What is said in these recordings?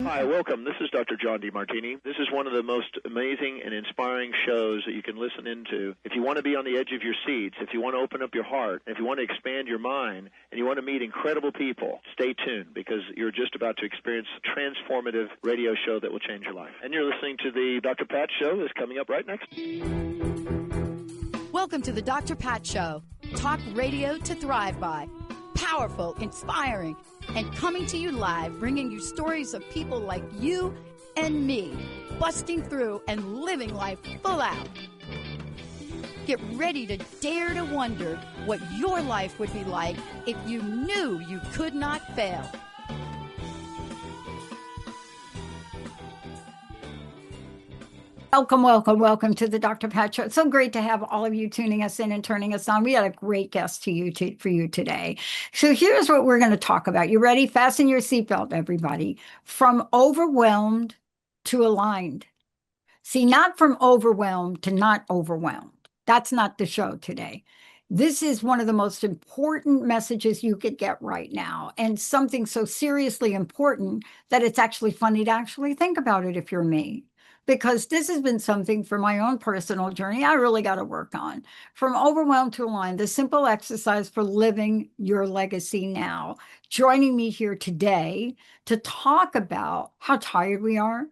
Hi, welcome. This is Dr. John DeMartini. This is one of the most amazing and inspiring shows that you can listen into. If you want to be on the edge of your seats, if you want to open up your heart, if you want to expand your mind, and you want to meet incredible people, stay tuned because you're just about to experience a transformative radio show that will change your life. And you're listening to the Dr. Pat Show that's coming up right next. Welcome to the Dr. Pat Show. Talk radio to thrive by. Powerful, inspiring, and coming to you live, bringing you stories of people like you and me, busting through and living life full out. Get ready to dare to wonder what your life would be like if you knew you could not fail. Welcome to the Dr. Pat Show. It's so great to have all of you tuning us in and turning us on. We had a great guest for you today. So here's what we're going to talk about. You ready? Fasten your seatbelt, everybody. From overwhelmed to aligned. See, not from overwhelmed to not overwhelmed. That's not the show today. This is one of the most important messages you could get right now, and something so seriously important that it's actually funny to actually think about it if you're me. Because this has been something for my own personal journey I really got to work on. From overwhelmed to aligned, the simple exercise for living your legacy now. Joining me here today to talk about how tired we are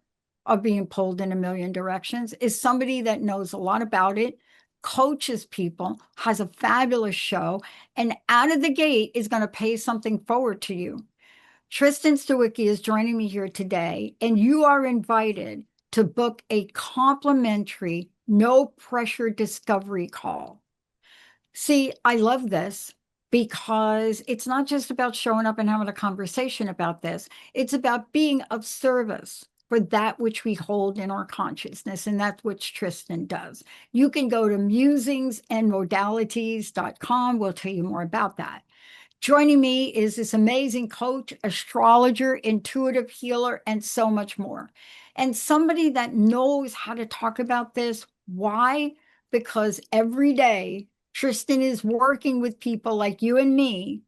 of being pulled in a million directions is somebody that knows a lot about it, coaches people, has a fabulous show, and out of the gate is going to pay something forward to you. Tristen Stawicki is joining me here today, and you are invited to book a complimentary, no pressure discovery call. See, I love this because it's not just about showing up and having a conversation about this. It's about being of service for that which we hold in our consciousness, and that's what Tristen does. You can go to musingsandmodalities.com. We'll tell you more about that. Joining me is this amazing coach, astrologer, intuitive healer, and so much more. And somebody that knows how to talk about this. Why? Because every day, Tristen is working with people like you and me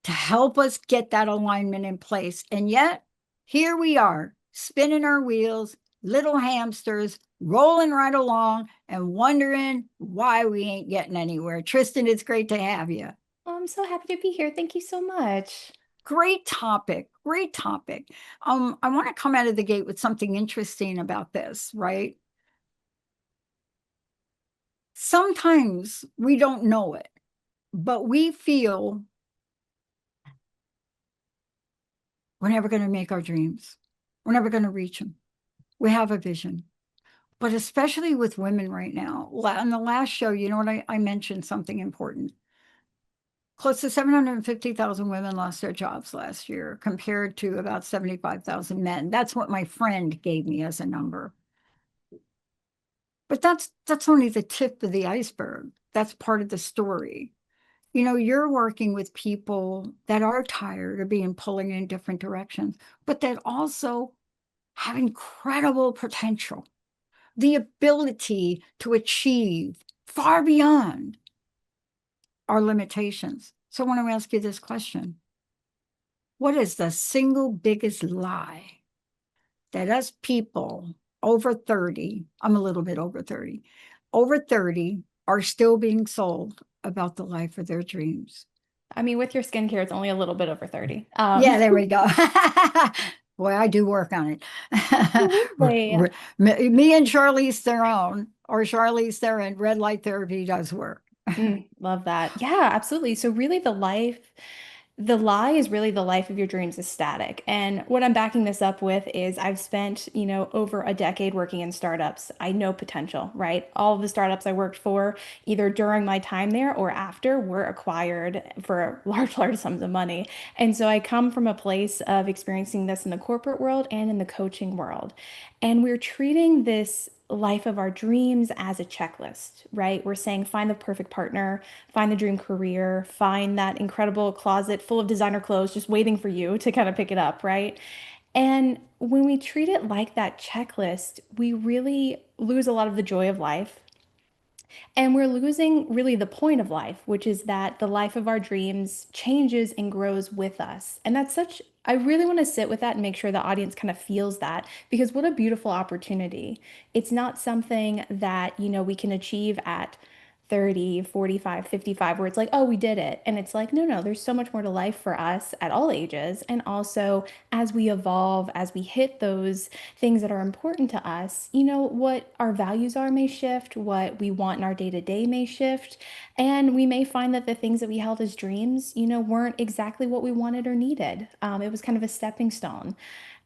to help us get that alignment in place. And yet, here we are, spinning our wheels, little hamsters, rolling right along and wondering why we ain't getting anywhere. Tristen, it's great to have you. Oh, I'm so happy to be here. Thank you so much. Great topic. I want to come out of the gate with something interesting about this, right? Sometimes we don't know it, but we feel we're never going to make our dreams. We're never going to reach them. We have a vision. But especially with women right now, on the last show, you know what, I mentioned something important. Close to 750,000 women lost their jobs last year, compared to about 75,000 men. That's what my friend gave me as a number. But that's only the tip of the iceberg. That's part of the story. You know, you're working with people that are tired of being pulling in different directions, but that also have incredible potential, the ability to achieve far beyond our limitations. So I want to ask you this question. What is the single biggest lie that us people over 30, I'm a little bit over 30 are still being sold about the life of their dreams? I mean, with your skincare, it's only a little bit over 30. Yeah, there we go. Boy, I do work on it. Absolutely. Me and Charlize Theron, or Charlize Theron, red light therapy does work. Love that. Yeah, absolutely. So really the lie is really the life of your dreams is static. And what I'm backing this up with is I've spent, over a decade working in startups. I know potential, right? All of the startups I worked for, either during my time there or after, were acquired for large sums of money. And so I come from a place of experiencing this in the corporate world and in the coaching world. And we're treating this life of our dreams as a checklist, right? We're saying find the perfect partner, find the dream career, find that incredible closet full of designer clothes just waiting for you to kind of pick it up, right? And when we treat it like that checklist, we really lose a lot of the joy of life. And we're losing really the point of life, which is that the life of our dreams changes and grows with us. And that's such, I really want to sit with that and make sure the audience kind of feels that, because what a beautiful opportunity. It's not something that, we can achieve at 30, 45, 55, where it's like, oh, we did it. And it's like, no, no, there's so much more to life for us at all ages. And also, as we evolve, as we hit those things that are important to us, what our values are may shift, what we want in our day to day may shift. And we may find that the things that we held as dreams, weren't exactly what we wanted or needed. It was kind of a stepping stone.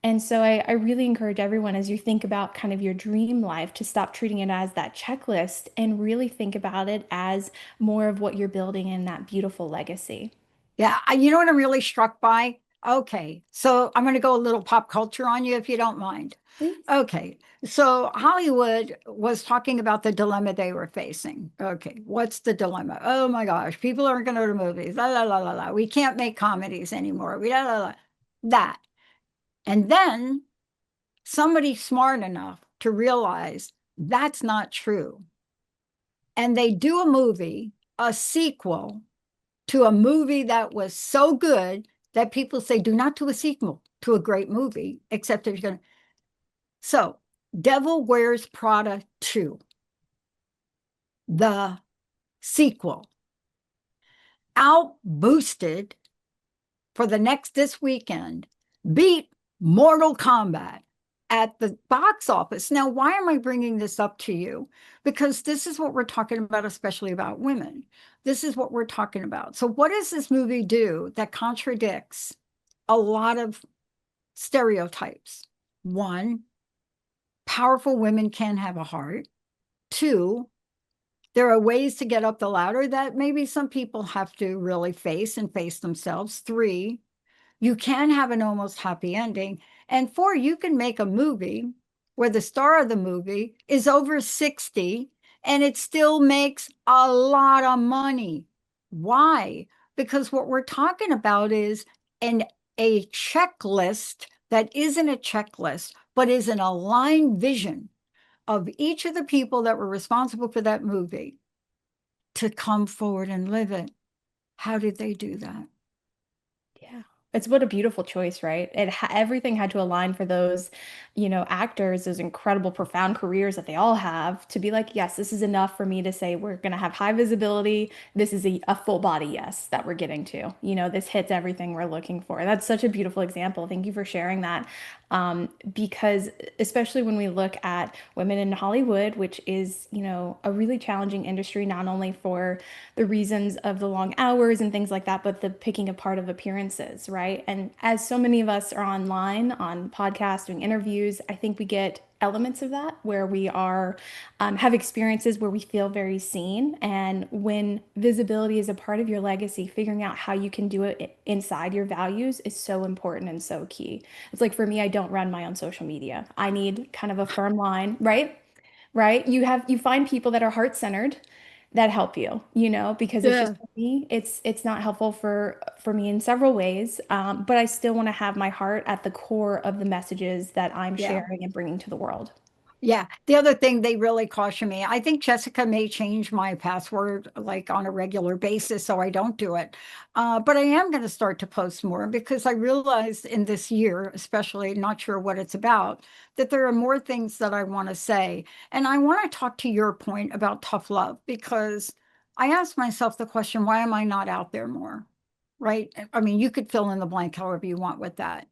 And so I really encourage everyone as you think about kind of your dream life to stop treating it as that checklist and really think about it as more of what you're building in that beautiful legacy. Yeah, you know what I'm really struck by? Okay, so I'm going to go a little pop culture on you if you don't mind. Please. Okay, so Hollywood was talking about the dilemma they were facing. Okay, what's the dilemma? Oh my gosh, people aren't going to go to movies. La la la la la. We can't make comedies anymore. We la la la. That. And then somebody smart enough to realize that's not true. And they do a movie, a sequel to a movie that was so good that people say, do not do a sequel to a great movie, except if you're going to. So, Devil Wears Prada 2, the sequel, out boosted for the next this weekend, beat Mortal Kombat at the box office. Now, why am I bringing this up to you? Because this is what we're talking about, especially about women. This is what we're talking about. So, what does this movie do that contradicts a lot of stereotypes? One, powerful women can have a heart. Two, there are ways to get up the ladder that maybe some people have to really face and face themselves. Three, you can have an almost happy ending. And four, you can make a movie where the star of the movie is over 60 and it still makes a lot of money. Why? Because what we're talking about is an a checklist that isn't a checklist, but is an aligned vision of each of the people that were responsible for that movie to come forward and live it. How did they do that? Yeah. It's what a beautiful choice, right? Everything had to align for those, actors, those incredible, profound careers that they all have to be like, yes, this is enough for me to say we're going to have high visibility. This is a full body yes that we're getting to. This hits everything we're looking for. That's such a beautiful example. Thank you for sharing that. Because especially when we look at women in Hollywood, which is, a really challenging industry, not only for the reasons of the long hours and things like that, but the picking apart of appearances, right? And as so many of us are online on podcasts doing interviews, I think we get elements of that where we are have experiences where we feel very seen. And when visibility is a part of your legacy, figuring out how you can do it inside your values is so important and so key. It's like for me, I don't run my own social media. I need kind of a firm line, right? Right? You find people that are heart-centered that help you, because it's just Yeah. for me, it's not helpful for me in several ways. But I still want to have my heart at the core of the messages that I'm Yeah. sharing and bringing to the world. Yeah. The other thing they really caution me, I think Jessica may change my password like on a regular basis, so I don't do it. But I am going to start to post more because I realized in this year, especially not sure what it's about, that there are more things that I want to say. And I want to talk to your point about tough love because I asked myself the question, why am I not out there more? Right? I mean, you could fill in the blank however you want with that.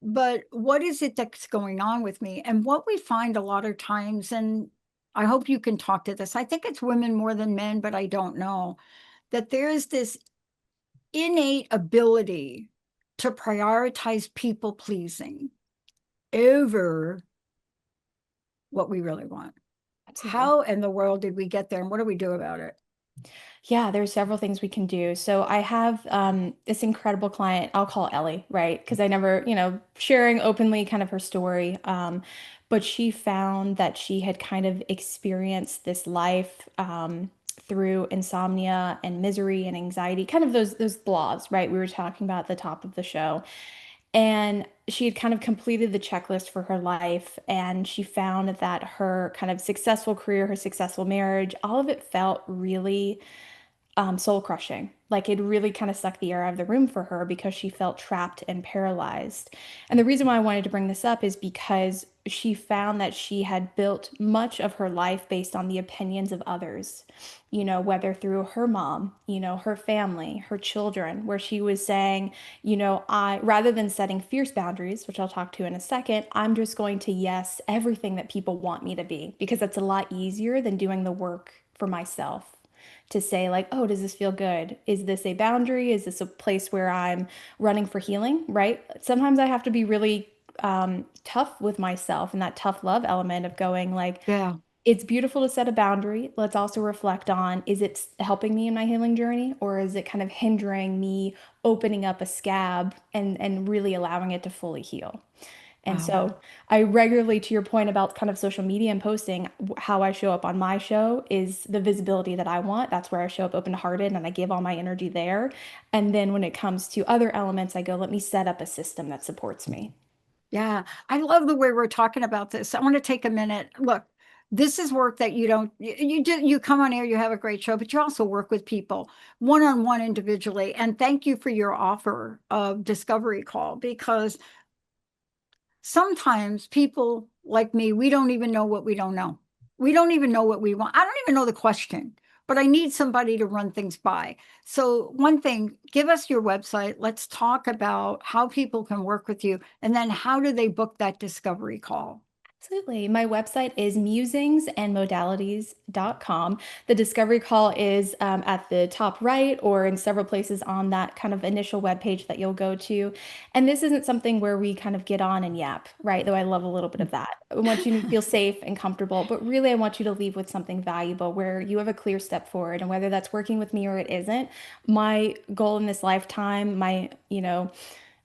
But what is it that's going on with me? And what we find a lot of times, and I hope you can talk to this, I think it's women more than men, but I don't know, that there is this innate ability to prioritize people pleasing over what we really want. Absolutely. How in the world did we get there and what do we do about it? Yeah, there's several things we can do. So I have this incredible client, I'll call Ellie, right? Because I never, sharing openly kind of her story. But she found that she had kind of experienced this life through insomnia and misery and anxiety, kind of those blobs, right? We were talking about at the top of the show. And she had kind of completed the checklist for her life, and she found that her kind of successful career, her successful marriage, all of it felt really soul crushing. Like it really kind of sucked the air out of the room for her because she felt trapped and paralyzed. And the reason why I wanted to bring this up is because she found that she had built much of her life based on the opinions of others, whether through her mom, her family, her children, where she was saying, rather than setting fierce boundaries, which I'll talk to in a second, I'm just going to yes everything that people want me to be because that's a lot easier than doing the work for myself to say like, oh, does this feel good? Is this a boundary? Is this a place where I'm running for healing, right? Sometimes I have to be really tough with myself and that tough love element of going like, Yeah. it's beautiful to set a boundary. Let's also reflect on, is it helping me in my healing journey or is it kind of hindering me opening up a scab and really allowing it to fully heal? And Wow. so I regularly, to your point about kind of social media and posting, how I show up on my show is the visibility that I want. That's where I show up open-hearted and I give all my energy there. And then when it comes to other elements, I go, let me set up a system that supports me. Yeah, I love the way we're talking about this. I want to take a minute. Look, this is work that you don't you come on air, you have a great show, but you also work with people one-on-one individually. And thank you for your offer of discovery call because sometimes people like me, we don't even know what we don't know. We don't even know what we want. I don't even know the question, but I need somebody to run things by. So, one thing, give us your website. Let's talk about how people can work with you. And then how do they book that discovery call? Absolutely. My website is musingsandmodalities.com. The discovery call is at the top right or in several places on that kind of initial web page that you'll go to. And this isn't something where we kind of get on and yap, right? Though I love a little bit of that. I want you to feel safe and comfortable, but really I want you to leave with something valuable where you have a clear step forward. And whether that's working with me or it isn't, my goal in this lifetime,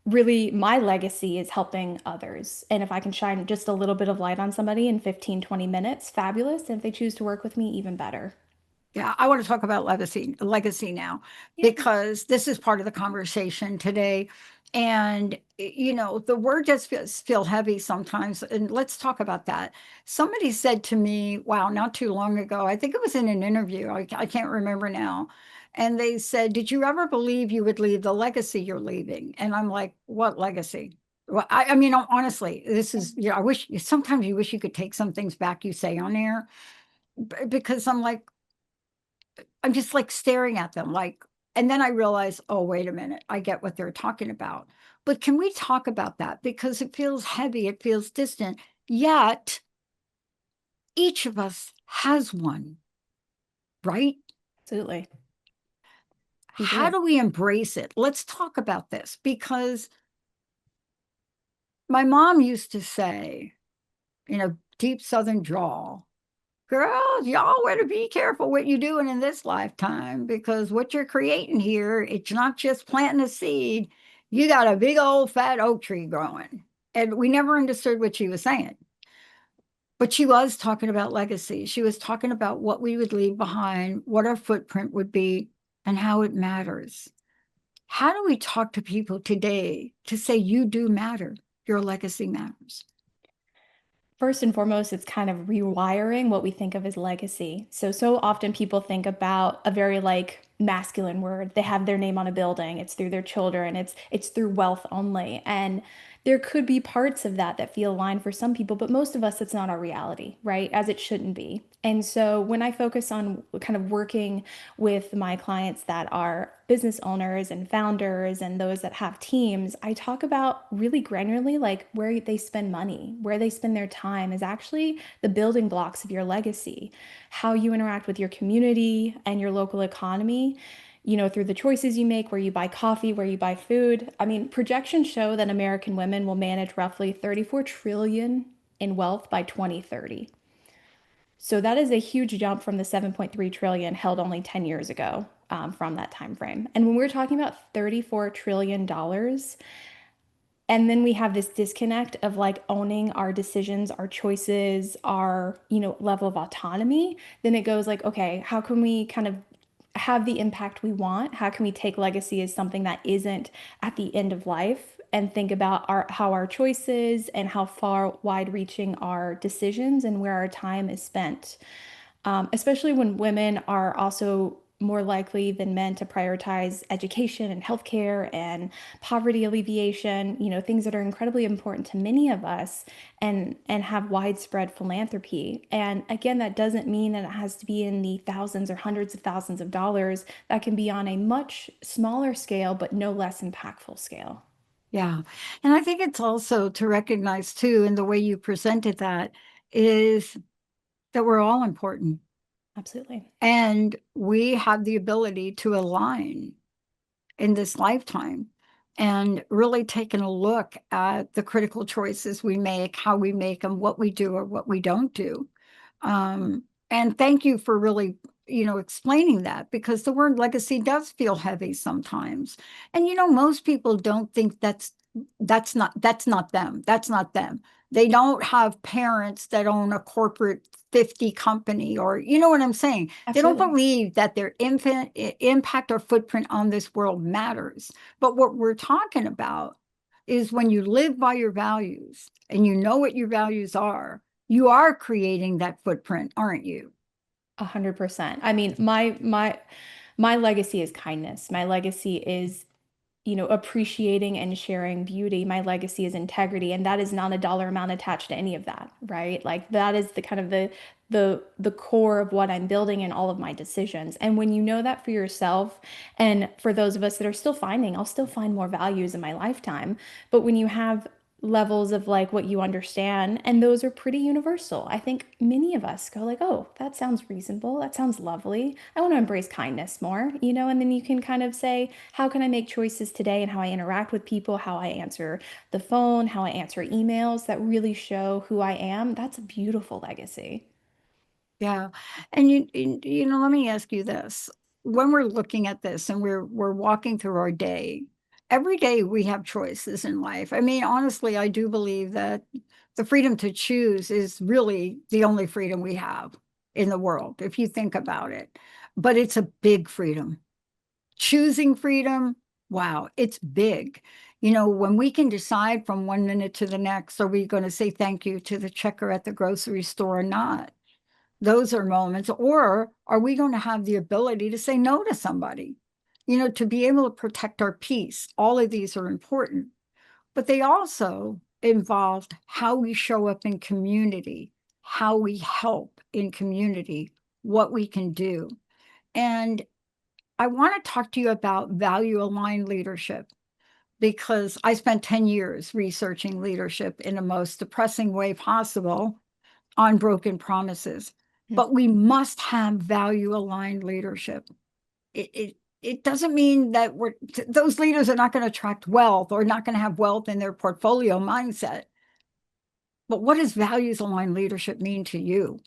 really my legacy is helping others. And if I can shine just a little bit of light on somebody in 15, 20 minutes, fabulous. And if they choose to work with me, even better. Yeah, I want to talk about legacy now, Yeah, because this is part of the conversation today. And the word just feel heavy sometimes. And let's talk about that. Somebody said to me, wow, not too long ago, I think it was in an interview, I can't remember now. And they said, did you ever believe you would leave the legacy you're leaving? And I'm like, what legacy? Well, I mean, honestly, this is, I wish sometimes you wish you could take some things back you say on air because I'm like, I'm just like staring at them like, and then I realize, oh, wait a minute, I get what they're talking about. But can we talk about that? Because it feels heavy, it feels distant, yet each of us has one, right? absolutely. We How do. do we embrace it? Let's talk about this because my mom used to say, in a deep Southern drawl, girls, y'all better be careful what you're doing in this lifetime because what you're creating here, it's not just planting a seed. You got a big old fat oak tree growing. And we never understood what she was saying. But she was talking about legacy. She was talking about what we would leave behind, what our footprint would be, and how it matters. How do we talk to people today to say you do matter? Your legacy matters. First and foremost, it's kind of rewiring what we think of as legacy. So often people think about a very like masculine word. They have their name on a building. It's through their children. It's through wealth only. And there could be parts of that that feel aligned for some people, but most of us, it's not our reality, right? As it shouldn't be. And so when I focus on kind of working with my clients that are business owners and founders and those that have teams, I talk about really granularly like where they spend money, where they spend their time is actually the building blocks of your legacy, how you interact with your community and your local economy. Through the choices you make, where you buy coffee, where you buy food. I mean, projections show that American women will manage roughly 34 trillion in wealth by 2030. So that is a huge jump from the 7.3 trillion held only 10 years ago from that time frame. And when we're talking about $34 trillion, and then we have this disconnect of like owning our decisions, our choices, our level of autonomy, then it goes like, okay, how can we kind of have the impact we want? How can we take legacy as something that isn't at the end of life and think about how our choices and how far wide reaching our decisions and where our time is spent? Especially when women are also more likely than men to prioritize education and healthcare and poverty alleviation, things that are incredibly important to many of us and have widespread philanthropy. And again, that doesn't mean that it has to be in the thousands or hundreds of thousands of dollars. That can be on a much smaller scale, but no less impactful scale. Yeah. And I think it's also to recognize too, in the way you presented that, is that we're all important Absolutely. and we have the ability to align in this lifetime and really taking a look at the critical choices we make, how we make them, what we do or what we don't do. And thank you for really, explaining that because the word legacy does feel heavy sometimes. And most people don't think that's not them. That's not them. They don't have parents that own a corporate 50 company or you know what I'm saying? They don't Absolutely. believe that their infant impact or footprint on this world matters. But what we're talking about is when you live by your values and you know what your values are, you are creating that footprint, aren't you? 100%. I mean, my legacy is kindness. My legacy is appreciating and sharing beauty. My legacy is integrity, and that is not a dollar amount attached to any of that, right? Like that is the kind of the core of what I'm building in all of my decisions. And when you know that for yourself, and for those of us that are still finding, I'll still find more values in my lifetime. But when you have levels of like what you understand, and those are pretty universal. I think many of us go like, "Oh, that sounds reasonable. That sounds lovely. I want to embrace kindness more," and then you can kind of say, "How can I make choices today and how I interact with people, how I answer the phone, how I answer emails that really show who I am?" That's a beautiful legacy. Yeah. And let me ask you this. When we're looking at this and we're walking through our day, every day we have choices in life. I mean, honestly, I do believe that the freedom to choose is really the only freedom we have in the world, if you think about it. But it's a big freedom. Choosing freedom, wow, it's big. When we can decide from 1 minute to the next, are we going to say thank you to the checker at the grocery store or not? Those are moments. Or are we going to have the ability to say no to somebody? To be able to protect our peace. All of these are important, but they also involved how we show up in community, how we help in community, what we can do. And I want to talk to you about value aligned leadership because I spent 10 years researching leadership in the most depressing way possible on broken promises. But we must have value aligned leadership. It doesn't mean that those leaders are not going to attract wealth or not going to have wealth in their portfolio mindset. But what does values aligned leadership mean to you?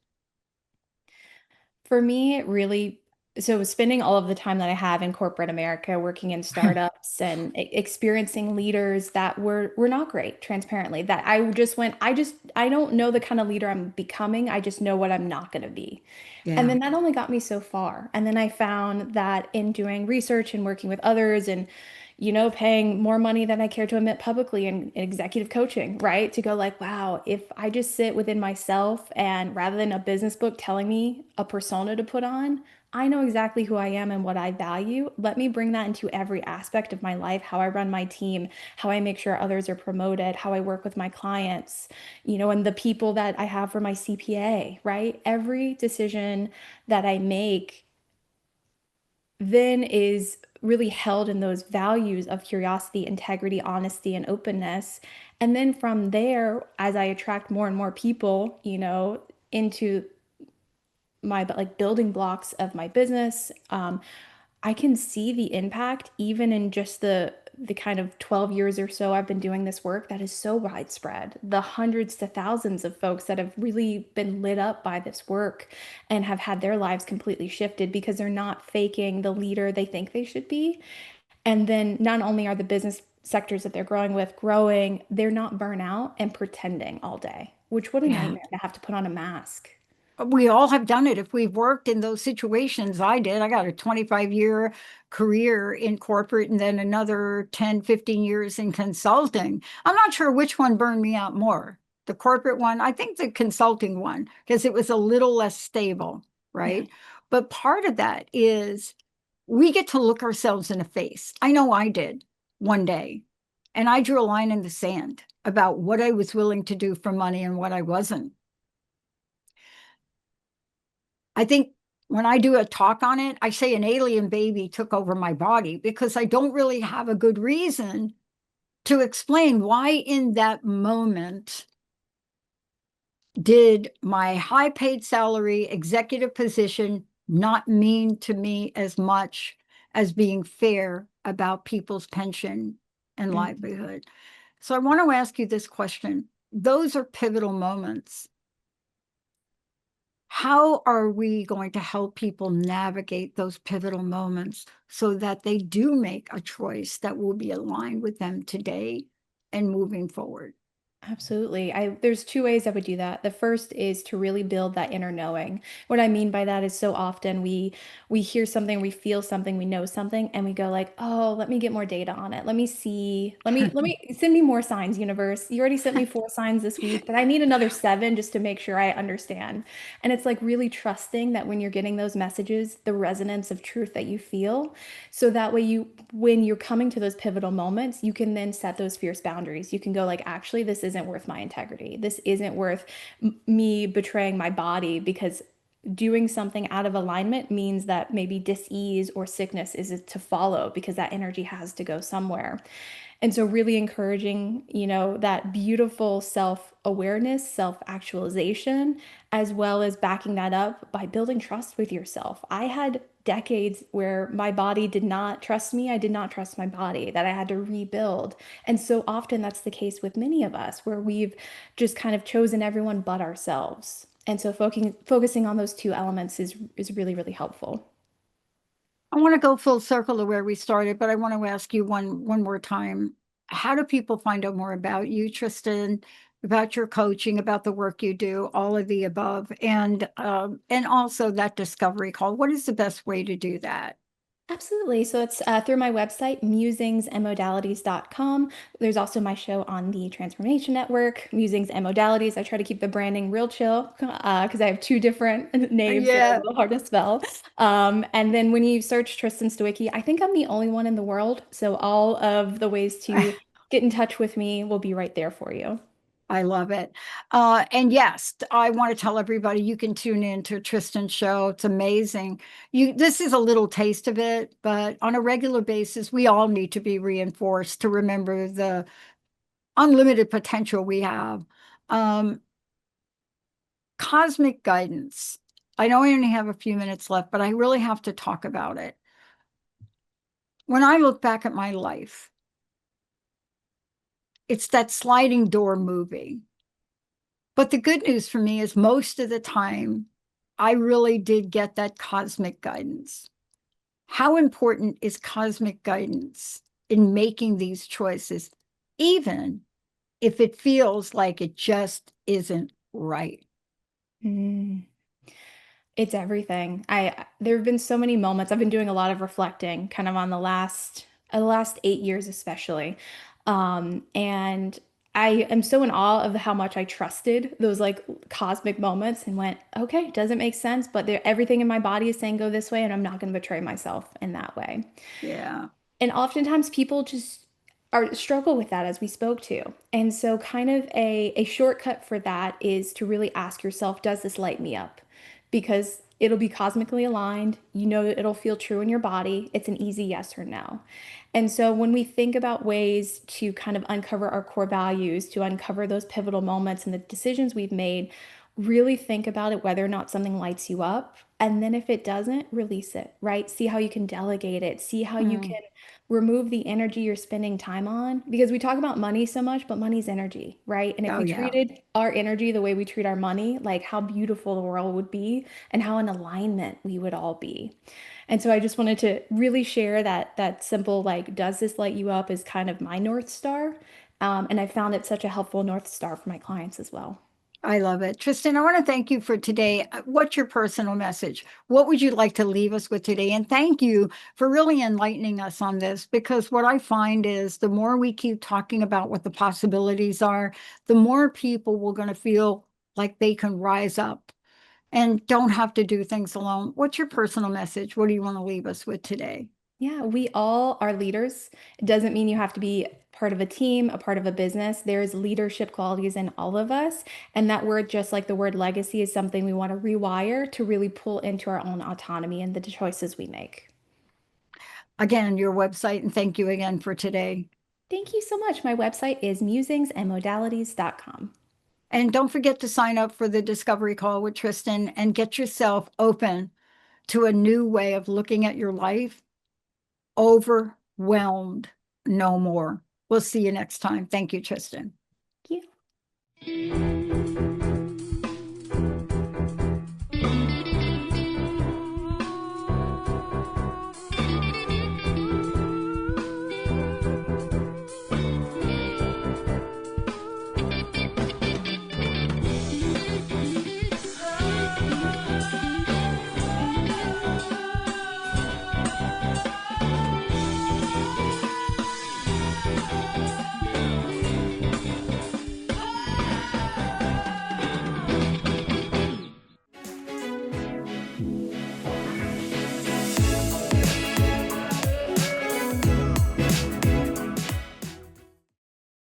For me, really, so spending all of the time that I have in corporate America, working in startups and experiencing leaders that were not great, transparently, that I just went, I don't know the kind of leader I'm becoming. I just know what I'm not going to be. And Yeah, then that only got me so far. And then I found that in doing research and working with others and, paying more money than I care to admit publicly in executive coaching, right? To go like, wow, if I just sit within myself and rather than a business book telling me a persona to put on, I know exactly who I am and what I value. Let me bring that into every aspect of my life, how I run my team, how I make sure others are promoted, how I work with my clients, and the people that I have for my CPA, right? Every decision that I make then is really held in those values of curiosity, integrity, honesty, and openness. And then from there, as I attract more and more people, into my like building blocks of my business, I can see the impact even in just the kind of 12 years or so I've been doing this work that is so widespread. The hundreds to thousands of folks that have really been lit up by this work and have had their lives completely shifted because they're not faking the leader they think they should be. And then not only are the business sectors that they're growing with growing, they're not burnt out and pretending all day, which what a yeah. nightmare to have to put on a mask. we all have done it. If we've worked in those situations, I did. I got a 25-year career in corporate and then another 10, 15 years in consulting. I'm not sure which one burned me out more. The corporate one, I think the consulting one, because it was a little less stable, Yeah. right? But part of that is we get to look ourselves in the face. I know I did one day, and I drew a line in the sand about what I was willing to do for money and what I wasn't. I think when I do a talk on it, I say an alien baby took over my body because I don't really have a good reason to explain why in that moment did my high paid salary executive position not mean to me as much as being fair about people's pension and Mhm. livelihood. So I want to ask you this question. Those are pivotal moments. How are we going to help people navigate those pivotal moments so that they do make a choice that will be aligned with them today and moving forward? Absolutely. There's two ways I would do that. The first is to really build that inner knowing. What I mean by that is so often we hear something, we feel something, we know something, and we go like, "Oh, let me get more data on it. Let me see. Let me send me more signs, universe. You already sent me 4 signs this week, but I need another 7 just to make sure I understand." And it's like really trusting that when you're getting those messages, the resonance of truth that you feel, so that way when you're coming to those pivotal moments, you can then set those fierce boundaries. You can go like, actually, this isn't worth my integrity. This isn't worth me betraying my body, because doing something out of alignment means that maybe dis-ease or sickness is to follow, because that energy has to go somewhere. And so really encouraging, that beautiful self-awareness, self-actualization, as well as backing that up by building trust with yourself. I had decades where my body did not trust me. I did not trust my body, that I had to rebuild. And so often that's the case with many of us, where we've just kind of chosen everyone but ourselves. And so focusing on those two elements is really, really helpful. I want to go full circle to where we started, but I want to ask you one more time. How do people find out more about you, Tristen, about your coaching, about the work you do, all of the above, and also that discovery call? What is the best way to do that? Absolutely. So it's through my website, musingsandmodalities.com. There's also my show on the Transformation Network, Musings and Modalities. I try to keep the branding real chill because I have two different names that are a Yeah, little hard to spell. And then when you search Tristen Stawicki, I think I'm the only one in the world. So all of the ways to get in touch with me will be right there for you. I love it. And yes, I want to tell everybody you can tune in to Tristan's show. It's amazing. This is a little taste of it, but on a regular basis, we all need to be reinforced to remember the unlimited potential we have. Um, Cosmic guidance. I know I only have a few minutes left, but I really have to talk about it. When I look back at my life, it's that sliding door movie. But the good news for me is most of the time, I really did get that cosmic guidance. How important is cosmic guidance in making these choices, even if it feels like it just isn't right? Mm. It's everything. There have been so many moments. I've been doing a lot of reflecting kind of on the last 8 years especially. And I am so in awe of how much I trusted those like cosmic moments and went, okay, it doesn't make sense, but everything in my body is saying go this way, and I'm not going to betray myself in that way. Yeah. And oftentimes people just are struggle with that, as we spoke to. And so kind of a shortcut for that is to really ask yourself, does this light me up? Because it'll be cosmically aligned. You know it'll feel true in your body. It's an easy yes or no. And so when we think about ways to kind of uncover our core values, to uncover those pivotal moments and the decisions we've made, really think about it, whether or not something lights you up. And then if it doesn't, release it, right? See how you can delegate it. See how you Mm. can remove the energy you're spending time on, because we talk about money so much, but money's energy, right? And if Oh, we yeah. treated our energy the way we treat our money, like how beautiful the world would be and how in alignment we would all be. And so I just wanted to really share that simple, like, does this light you up, is kind of my North Star. And I found it such a helpful North Star for my clients as well. I love it. Tristen, I want to thank you for today. What's your personal message? What would you like to leave us with today? And thank you for really enlightening us on this, because what I find is the more we keep talking about what the possibilities are, the more people will going to feel like they can rise up and don't have to do things alone. What's your personal message? What do you want to leave us with today? Yeah, we all are leaders. It doesn't mean you have to be part of a team, a part of a business. There's leadership qualities in all of us. And that word, just like the word legacy, is something we want to rewire to really pull into our own autonomy and the choices we make. Again, your website, and thank you again for today. Thank you so much. My website is musingsandmodalities.com. And don't forget to sign up for the discovery call with Tristen and get yourself open to a new way of looking at your life. Overwhelmed no more. We'll see you next time. Thank you, Tristen. Thank you.